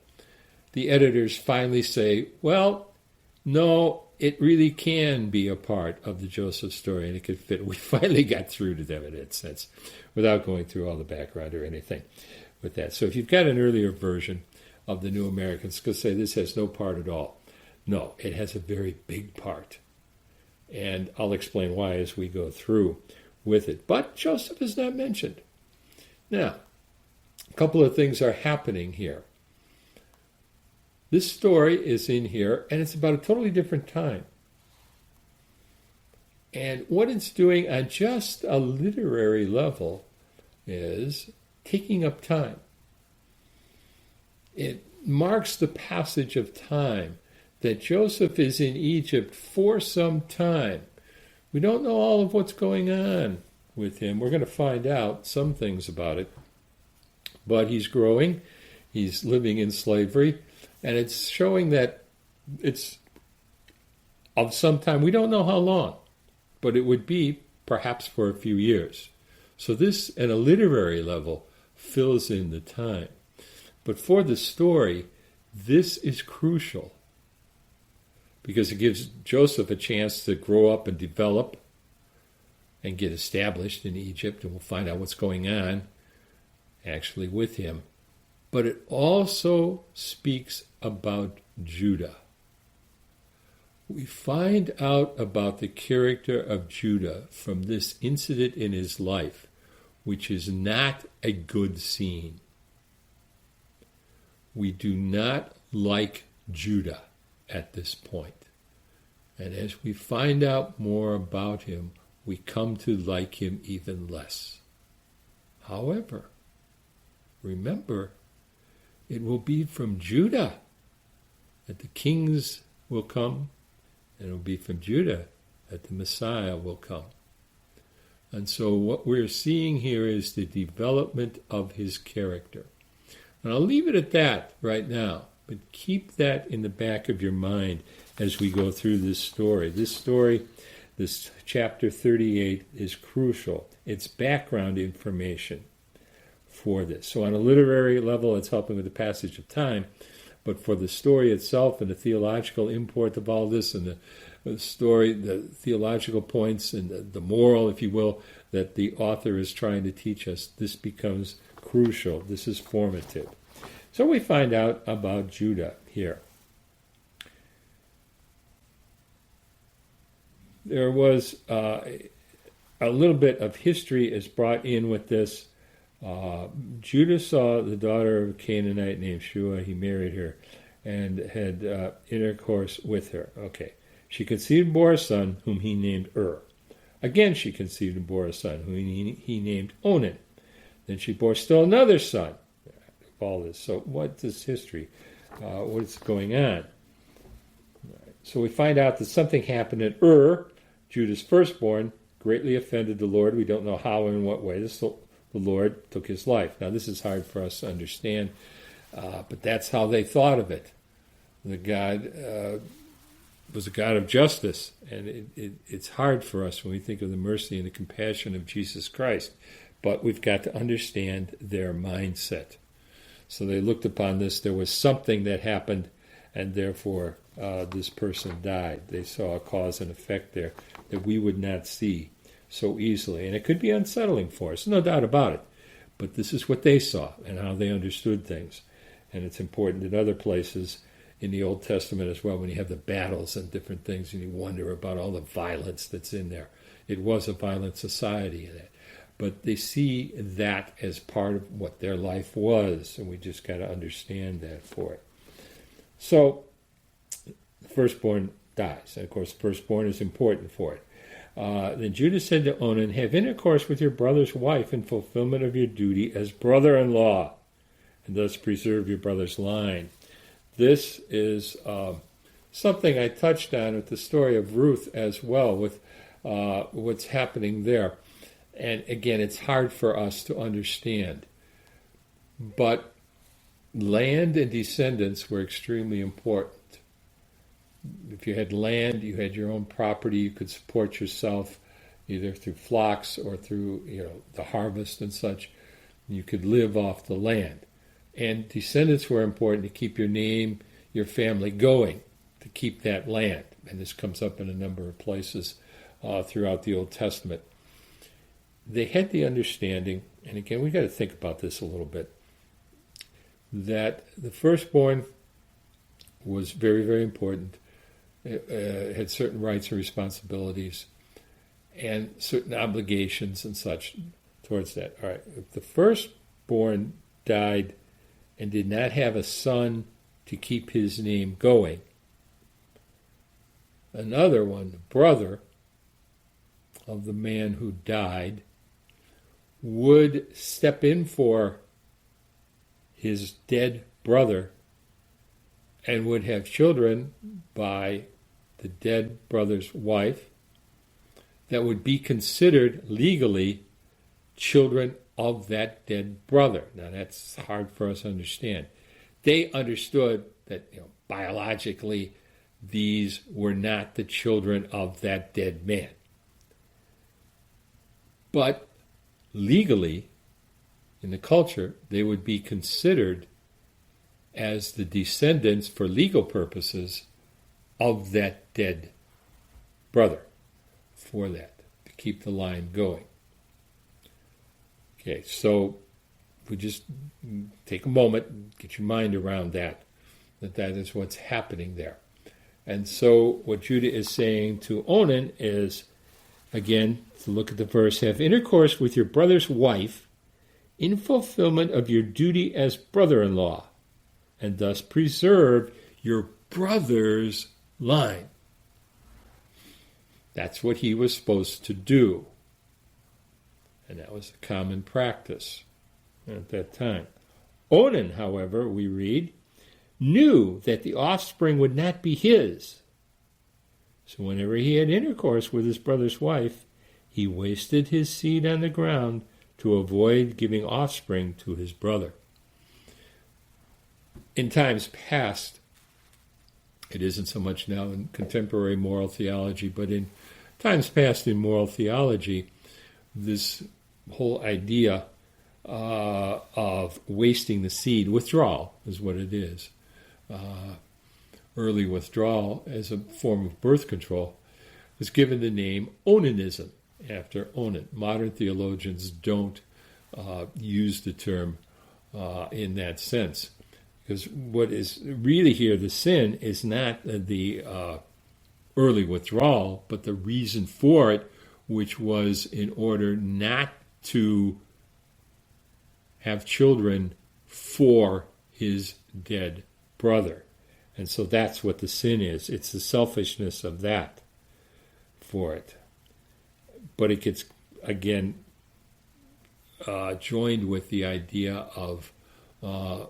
the editors finally say, well, no, it really can be a part of the Joseph story, and it could fit. We finally got through to them in that sense, without going through all the background or anything with that. So if you've got an earlier version of the New Americans, could say this has no part at all. No, it has a very big part. And I'll explain why as we go through with it. But Joseph is not mentioned. Now, a couple of things are happening here. This story is in here, and it's about a totally different time. And what it's doing on just a literary level is taking up time. It marks the passage of time that Joseph is in Egypt for some time. We don't know all of what's going on with him. We're going to find out some things about it. But he's growing. He's living in slavery. And it's showing that it's of some time. We don't know how long, but it would be perhaps for a few years. So this, at a literary level, fills in the time. But for the story, this is crucial because it gives Joseph a chance to grow up and develop and get established in Egypt, and we'll find out what's going on actually with him. But it also speaks about Judah. We find out about the character of Judah from this incident in his life, which is not a good scene. We do not like Judah at this point. And as we find out more about him, we come to like him even less. However, remember, it will be from Judah that the kings will come, and it will be from Judah that the Messiah will come. And so what we're seeing here is the development of his character. And I'll leave it at that right now, but keep that in the back of your mind as we go through this story. This chapter 38 is crucial. It's background information for this. So on a literary level, it's helping with the passage of time, but for the story itself and the theological import of all this and the story, the theological points and the moral, if you will, that the author is trying to teach us, this becomes crucial. This is formative. So we find out about Judah here. There was a little bit of history is brought in with this. Judah saw the daughter of a Canaanite named Shua. He married her and had intercourse with her. Okay. She conceived and bore a son whom he named Again she conceived and bore a son whom he named Onan. Then she bore still another son. All this. So what is history? What's going on? So we find out that something happened at Judah's firstborn, greatly offended the Lord. We don't know how and in what way. The Lord took his life. Now this is hard for us to understand, but that's how they thought of it. The God was a God of justice, and it's hard for us when we think of the mercy and the compassion of Jesus Christ. But we've got to understand their mindset. So they looked upon this. There was something that happened, and therefore this person died. They saw a cause and effect there that we would not see so easily. And it could be unsettling for us, no doubt about it. But this is what they saw and how they understood things. And it's important in other places in the Old Testament as well, when you have the battles and different things, and you wonder about all the violence that's in there. It was a violent society in it. But they see that as part of what their life was, and we just got to understand that for it. So, the firstborn dies. And of course, firstborn is important for it. Then Judah said to Onan, have intercourse with your brother's wife in fulfillment of your duty as brother-in-law, and thus preserve your brother's line. This is something I touched on with the story of Ruth as well, with what's happening there. And again, it's hard for us to understand. But land and descendants were extremely important. If you had land, you had your own property, you could support yourself either through flocks or through the harvest and such. You could live off the land. And descendants were important to keep your name, your family going, to keep that land. And this comes up in a number of places throughout the Old Testament. They had the understanding, and again, we've got to think about this a little bit, that the firstborn was very, very important. It had certain rights and responsibilities and certain obligations and such towards that. All right, if the firstborn died and did not have a son to keep his name going, another one, the brother of the man who died, would step in for his dead brother and would have children by the dead brother's wife that would be considered legally children of that dead brother. Now that's hard for us to understand. They understood that biologically these were not the children of that dead man. But legally, in the culture, they would be considered as the descendants for legal purposes of that dead brother for that, to keep the line going. Okay, so we just take a moment, get your mind around that is what's happening there. And so what Judah is saying to Onan is, again, to look at the verse, have intercourse with your brother's wife in fulfillment of your duty as brother-in-law, and thus preserve your brother's line. That's what he was supposed to do. And that was a common practice at that time. Onan, however, we read, knew that the offspring would not be his. So whenever he had intercourse with his brother's wife, he wasted his seed on the ground to avoid giving offspring to his brother. In times past, it isn't so much now in contemporary moral theology, but in times past in moral theology, this whole idea of wasting the seed, withdrawal is what it is, early withdrawal as a form of birth control, was given the name Onanism, after Onan. Modern theologians don't use the term in that sense. Because what is really here, the sin, is not the early withdrawal, but the reason for it, which was in order not to have children for his dead brother. And so that's what the sin is. It's the selfishness of that for it. But it gets, again, joined with the idea of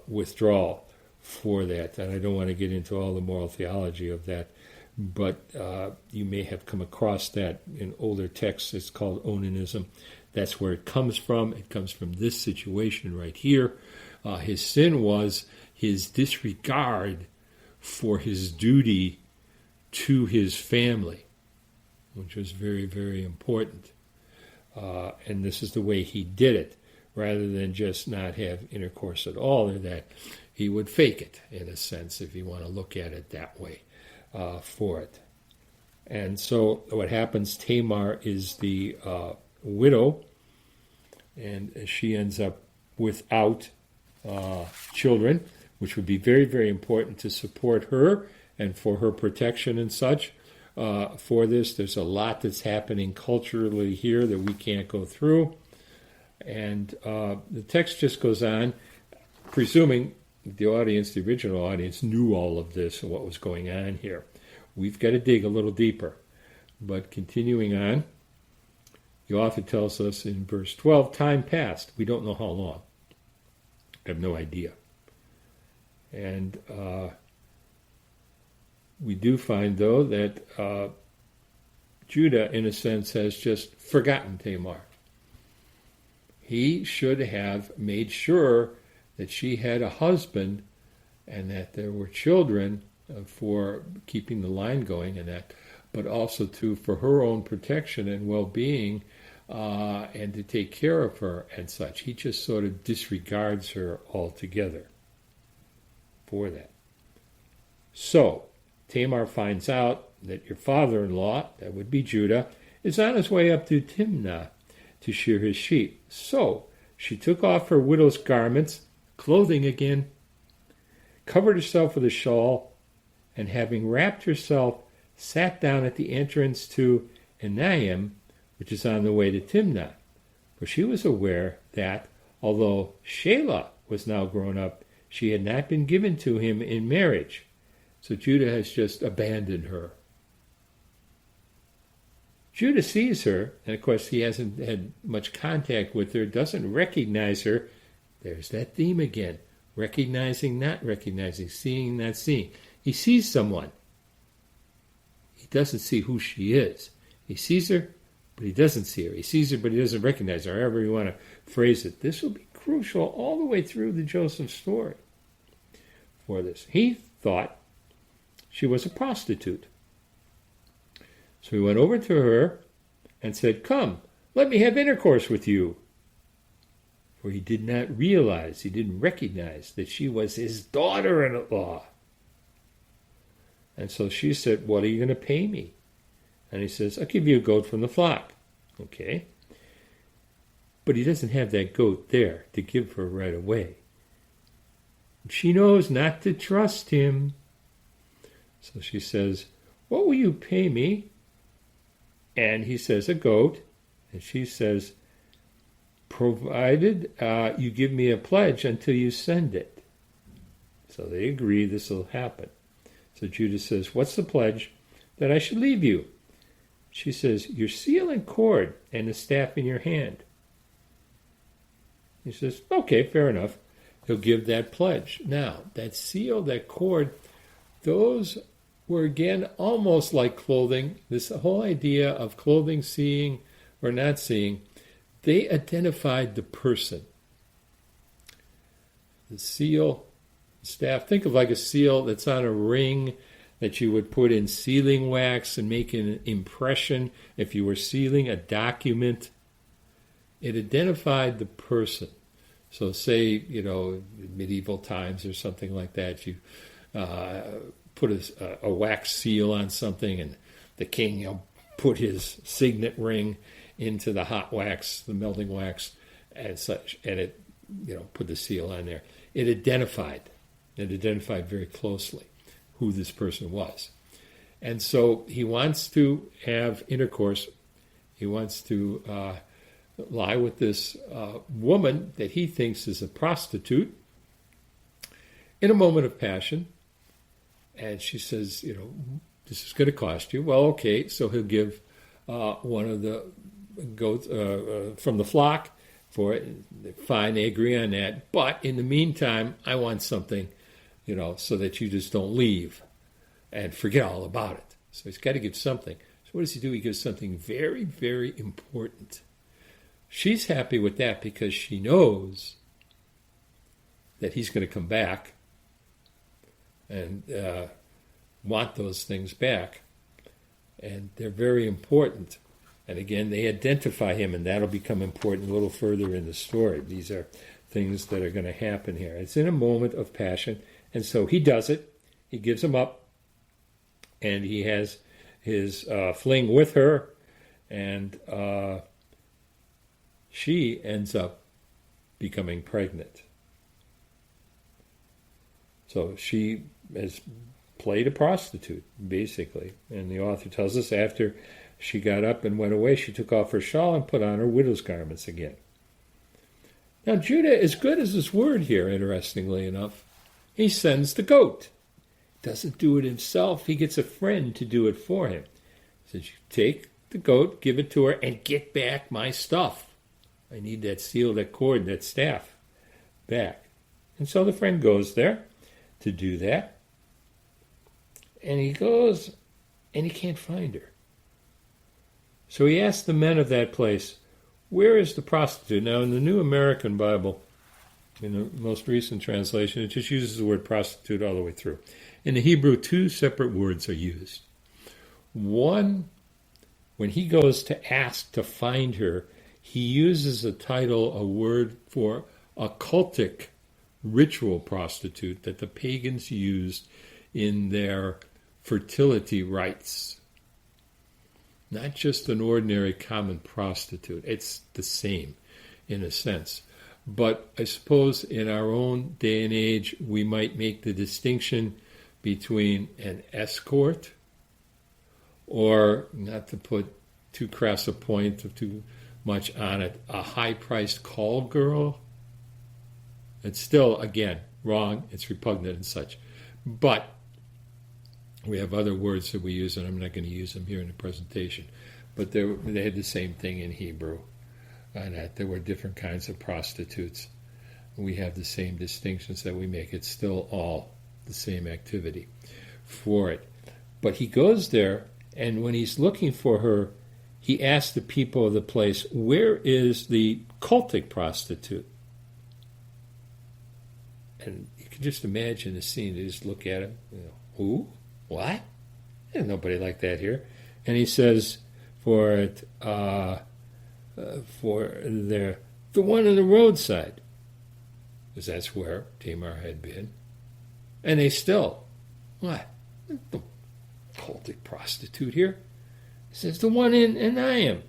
withdrawal for that. And I don't want to get into all the moral theology of that, but you may have come across that in older texts. It's called Onanism. That's where it comes from. It comes from this situation right here. His sin was his disregard for his duty to his family, which was very, very important. And this is the way he did it, rather than just not have intercourse at all, or that he would fake it, in a sense, if you want to look at it that way, for it. And so what happens, Tamar is the widow, and she ends up without children, which would be very, very important to support her and for her protection and such. For this, there's a lot that's happening culturally here that we can't go through. And the text just goes on, presuming the audience, the original audience, knew all of this and what was going on here. we've got to dig a little deeper. But continuing on, the author tells us in verse 12, time passed. We don't know how long. I have no idea. And we do find, though, that Judah, in a sense, has just forgotten Tamar. He should have made sure that she had a husband and that there were children for keeping the line going and that, but also for her own protection and well-being and to take care of her and such. He just sort of disregards her altogether for that. So, Tamar finds out that your father-in-law, that would be Judah, is on his way up to Timnah to shear his sheep. So, she took off her widow's garments, clothing again, covered herself with a shawl, and having wrapped herself, sat down at the entrance to Enaim, which is on the way to Timnah. For she was aware that, although Shelah was now grown up, she had not been given to him in marriage. So Judah has just abandoned her. Judah sees her, and of course he hasn't had much contact with her, doesn't recognize her. There's that theme again. Recognizing, not recognizing, seeing, not seeing. He sees someone. He doesn't see who she is. He sees her, but he doesn't see her. He sees her, but he doesn't recognize her, however you want to phrase it. This will be crucial all the way through the Joseph story for this. He thought she was a prostitute. So he went over to her and said, "Come, let me have intercourse with you." For he did not realize, he didn't recognize that she was his daughter-in-law. And so she said, "What are you going to pay me?" And he says, "I'll give you a goat from the flock." Okay. But he doesn't have that goat there to give her right away. She knows not to trust him. So she says, "What will you pay me?" And he says, "A goat." And she says, "Provided you give me a pledge until you send it." So they agree this will happen. So Judah says, "What's the pledge? That I should leave you." She says, "Your seal and cord and the staff in your hand." He says, "Okay, fair enough." He'll give that pledge. Now, that seal, that cord, those were again almost like clothing. This whole idea of clothing, seeing or not seeing, they identified the person. The seal, staff, think of like a seal that's on a ring that you would put in sealing wax and make an impression if you were sealing a document. It identified the person. So say, medieval times or something like that, you put a wax seal on something and the king put his signet ring into the hot wax, the melting wax and such, and it put the seal on there. It identified very closely who this person was. And so he wants to have intercourse. He wants to lie with this woman that he thinks is a prostitute in a moment of passion. And she says, this is going to cost you. Well, okay, so he'll give one of the goats from the flock for it. Fine, they agree on that. But in the meantime, I want something, so that you just don't leave and forget all about it. So he's got to give something. So what does he do? He gives something very, very important. She's happy with that because she knows that he's going to come back and want those things back. And they're very important. And again, they identify him, and that'll become important a little further in the story. These are things that are going to happen here. It's in a moment of passion, and so he does it. He gives him up, and he has his fling with her, and she ends up becoming pregnant. So she has played a prostitute, basically. And the author tells us after she got up and went away, she took off her shawl and put on her widow's garments again. Now, Judah is good as his word here, interestingly enough. He sends the goat. doesn't do it himself. He gets a friend to do it for him. He says, you take the goat, give it to her, and get back my stuff. I need that seal, that cord, that staff back. And so the friend goes there to do that. And he goes, and he can't find her. So he asks the men of that place, where is the prostitute? Now, in the New American Bible, in the most recent translation, it just uses the word prostitute all the way through. In the Hebrew, two separate words are used. One, when he goes to ask to find her, he uses a title, a word for a cultic ritual prostitute that the pagans used in their fertility rites. Not just an ordinary common prostitute. It's the same in a sense. But I suppose in our own day and age, we might make the distinction between an escort or, not to put too crass a point or too much on it, a high-priced call girl. It's still, again, wrong. It's repugnant and such. But we have other words that we use, and I'm not going to use them here in the presentation. But they had the same thing in Hebrew, and that there were different kinds of prostitutes. We have the same distinctions that we make. It's still all the same activity for it. But he goes there, and when he's looking for her, he asks the people of the place, where is the cultic prostitute? And you can just imagine the scene. They just look at him. Who? What? There's nobody like that here. And he says, the one on the roadside. Because that's where Tamar had been. And they still, what? The cultic prostitute here? He says, the one in Anayim.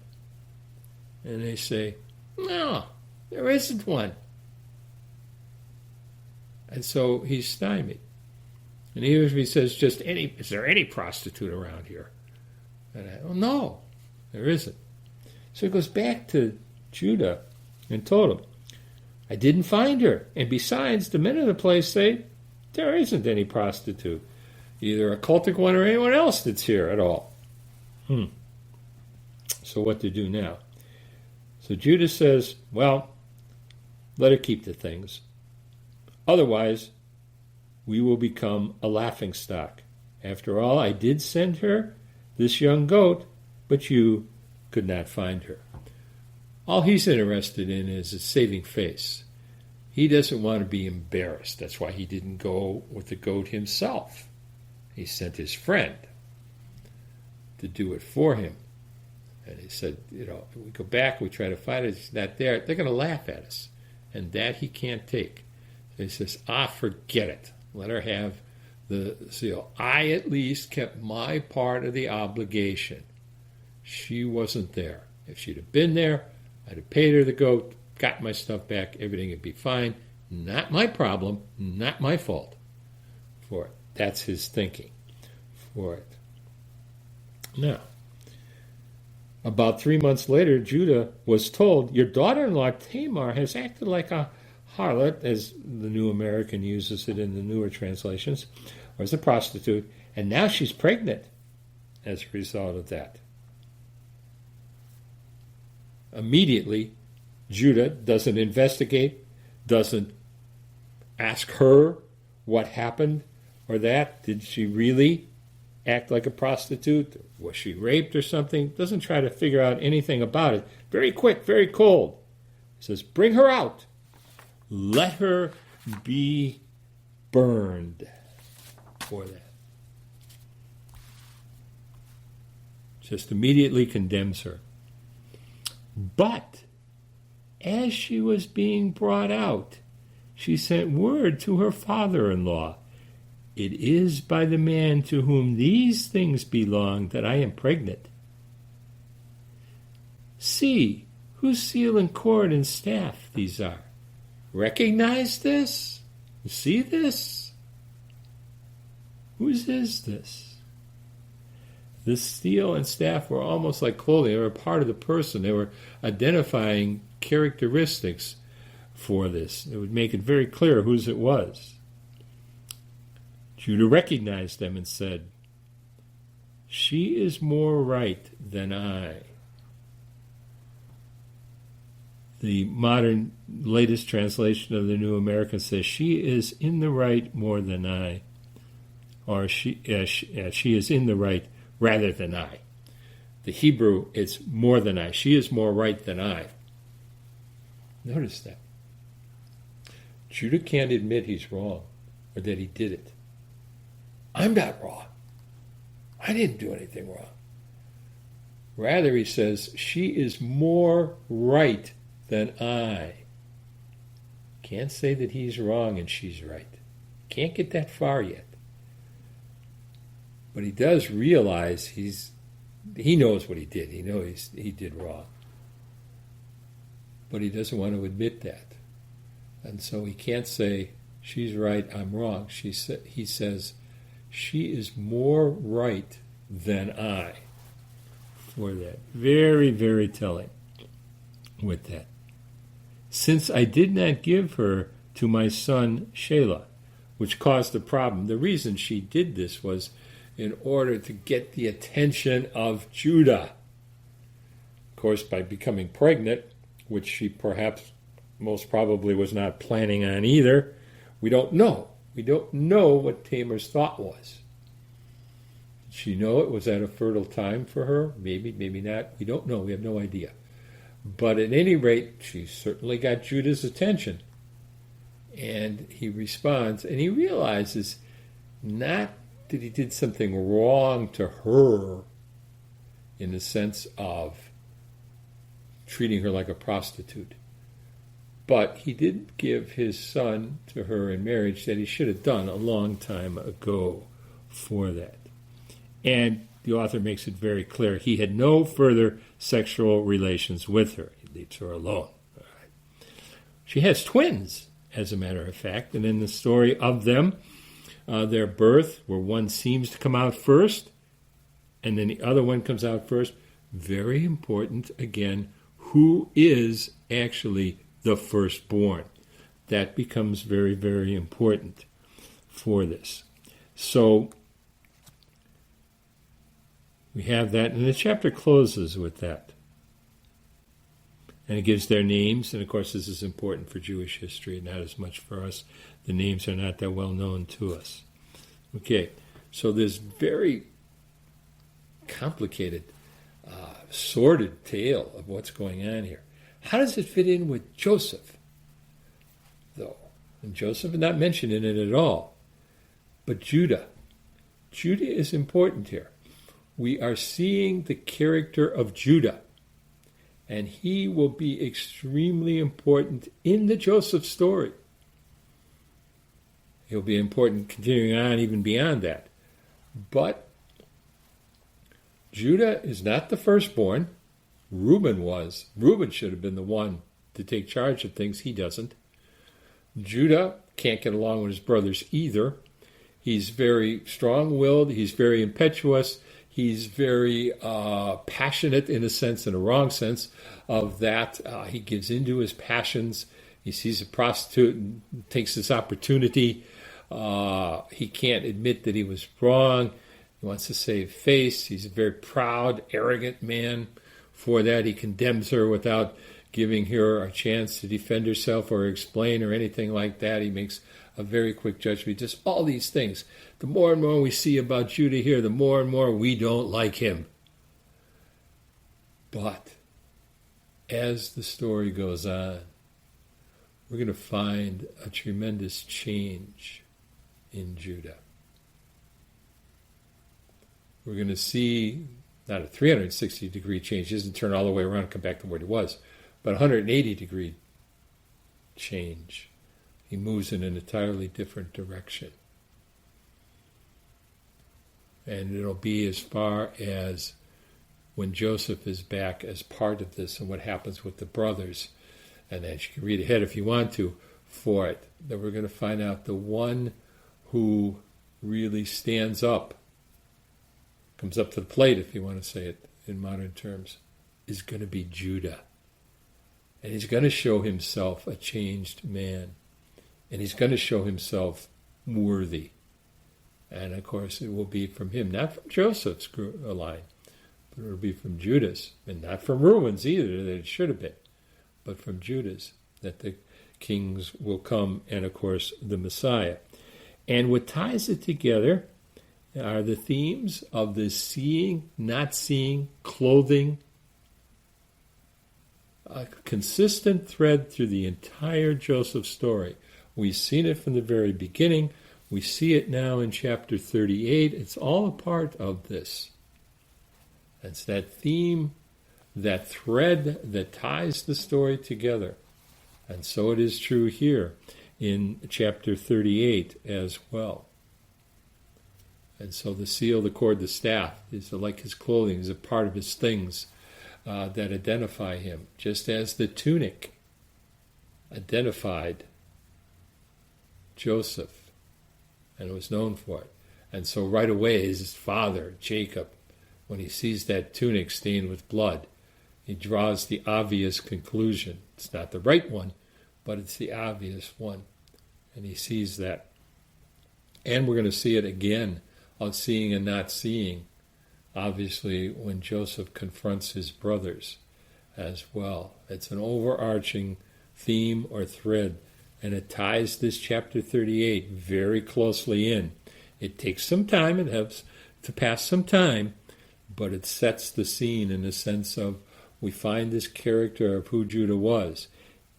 And they say, no, there isn't one. And so he's stymied. And even if he says is there any prostitute around here? And no, there isn't. So he goes back to Judah and told him, I didn't find her. And besides, the men of the place say, there isn't any prostitute, either a cultic one or anyone else that's here at all. So what to do now? So Judah says, well, let her keep the things. Otherwise, we will become a laughingstock. After all, I did send her this young goat, but you could not find her. All he's interested in is saving face. He doesn't want to be embarrassed. That's why he didn't go with the goat himself. He sent his friend to do it for him. And he said, if we go back, we try to find it, it's not there, they're going to laugh at us. And that he can't take. So he says, forget it. Let her have the seal. I at least kept my part of the obligation. She wasn't there. If she'd have been there, I'd have paid her the goat, got my stuff back, everything would be fine. Not my problem, not my fault for it. That's his thinking for it. Now, about 3 months later, Judah was told, your daughter-in-law Tamar has acted like a harlot, as the New American uses it in the newer translations, or as a prostitute, and now she's pregnant as a result of that. Immediately, Judah doesn't investigate, doesn't ask her what happened or that. Did she really act like a prostitute? Was she raped or something? Doesn't try to figure out anything about it. Very quick, very cold. He says, bring her out. Let her be burned for that. Just immediately condemns her. But as she was being brought out, she sent word to her father-in-law, it is by the man to whom these things belong that I am pregnant. See, whose seal and cord and staff these are. Recognize this? See this? Whose is this? The seal and staff were almost like clothing. They were part of the person. They were identifying characteristics for this. It would make it very clear whose it was. Judah recognized them and said, "She is more right than I." The modern latest translation of the New American says, "She is in the right more than I," or she is in the right rather than I. The Hebrew, it's more than I. She is more right than I. Notice that. Judah can't admit he's wrong or that he did it. I'm not wrong. I didn't do anything wrong. Rather, he says, she is more right than I. Can't say that he's wrong and she's right. Can't get that far yet. But he does realize he knows what he did. He knows he did wrong. But he doesn't want to admit that. And so he can't say, she's right, I'm wrong. He says, she is more right than I. For that. Very, very telling with that. Since I did not give her to my son Shelah, which caused the problem. The reason she did this was in order to get the attention of Judah. Of course, by becoming pregnant, which she perhaps most probably was not planning on either, we don't know. We don't know what Tamar's thought was. Did she know it was at a fertile time for her? Maybe, maybe not. We don't know. We have no idea. But at any rate, she certainly got Judah's attention. And he responds, and he realizes not that he did something wrong to her in the sense of treating her like a prostitute. But he didn't give his son to her in marriage that he should have done a long time ago for that. And the author makes it very clear he had no further sexual relations with her. He leaves her alone. All right. She has twins, as a matter of fact, and in the story of them, their birth, where one seems to come out first, and then the other one comes out first. Very important, again, who is actually the firstborn. That becomes very, very important for this. So we have that, and the chapter closes with that. And it gives their names, and of course this is important for Jewish history, not as much for us. The names are not that well known to us. Okay, so this very complicated, sordid tale of what's going on here. How does it fit in with Joseph, though? And Joseph is not mentioned in it at all. But Judah. Judah is important here. We are seeing the character of Judah. And he will be extremely important in the Joseph story. He'll be important continuing on even beyond that. But Judah is not the firstborn. Reuben was. Reuben should have been the one to take charge of things. He doesn't. Judah can't get along with his brothers either. He's very strong-willed. He's very impetuous. He's very passionate in a sense, in a wrong sense, of that. He gives into his passions. He sees a prostitute and takes this opportunity. He can't admit that he was wrong. He wants to save face. He's a very proud, arrogant man. For that, he condemns her without giving her a chance to defend herself or explain or anything like that. He makes a very quick judgment. Just all these things. The more and more we see about Judah here, the more and more we don't like him. But as the story goes on, we're going to find a tremendous change in Judah. We're going to see not a 360-degree change. He doesn't turn all the way around and come back to where he was, but a 180-degree change. He moves in an entirely different direction. And it'll be as far as when Joseph is back as part of this and what happens with the brothers. And then you can read ahead if you want to for it. That we're going to find out the one who really stands up, comes up to the plate, if you want to say it in modern terms, is going to be Judah. And he's going to show himself a changed man. And he's going to show himself worthy. And of course it will be from him, not from Joseph's line, but it will be from Judah's, and not from Reuben's either, that it should have been, but from Judah's, that the kings will come, and of course the Messiah. And what ties it together are the themes of the seeing, not seeing, clothing, a consistent thread through the entire Joseph story. We've seen it from the very beginning. We see it now in chapter 38. It's all a part of this. It's that theme, that thread that ties the story together. And so it is true here in chapter 38 as well. And so the seal, the cord, the staff is like his clothing, is a part of his things that identify him, just as the tunic identified Joseph and was known for it. And so right away his father, Jacob, when he sees that tunic stained with blood, he draws the obvious conclusion. It's not the right one, but it's the obvious one. And he sees that. And we're going to see it again on seeing and not seeing, obviously, when Joseph confronts his brothers as well. It's an overarching theme or thread, and it ties this chapter 38 very closely in. It takes some time, it has to pass some time, but it sets the scene in the sense of we find this character of who Judah was.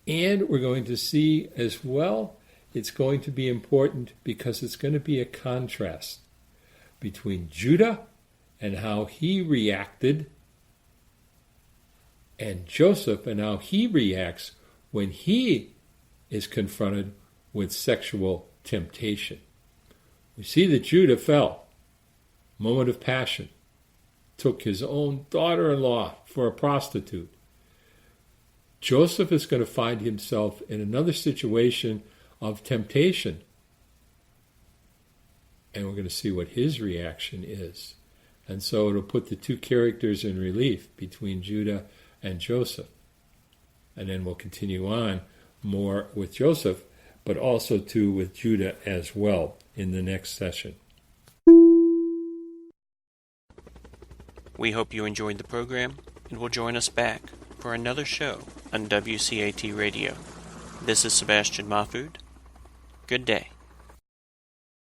And we're going to see as well, it's going to be important because it's going to be a contrast between Judah and how he reacted, and Joseph and how he reacts when he is confronted with sexual temptation. We see that Judah fell, moment of passion, took his own daughter-in-law for a prostitute. Joseph is going to find himself in another situation of temptation, and we're going to see what his reaction is. And so it'll put the two characters in relief between Judah and Joseph. And then we'll continue on more with Joseph, but also too with Judah as well in the next session. We hope you enjoyed the program and will join us back for another show on WCAT Radio. This is Sebastian Mahfood. Good day.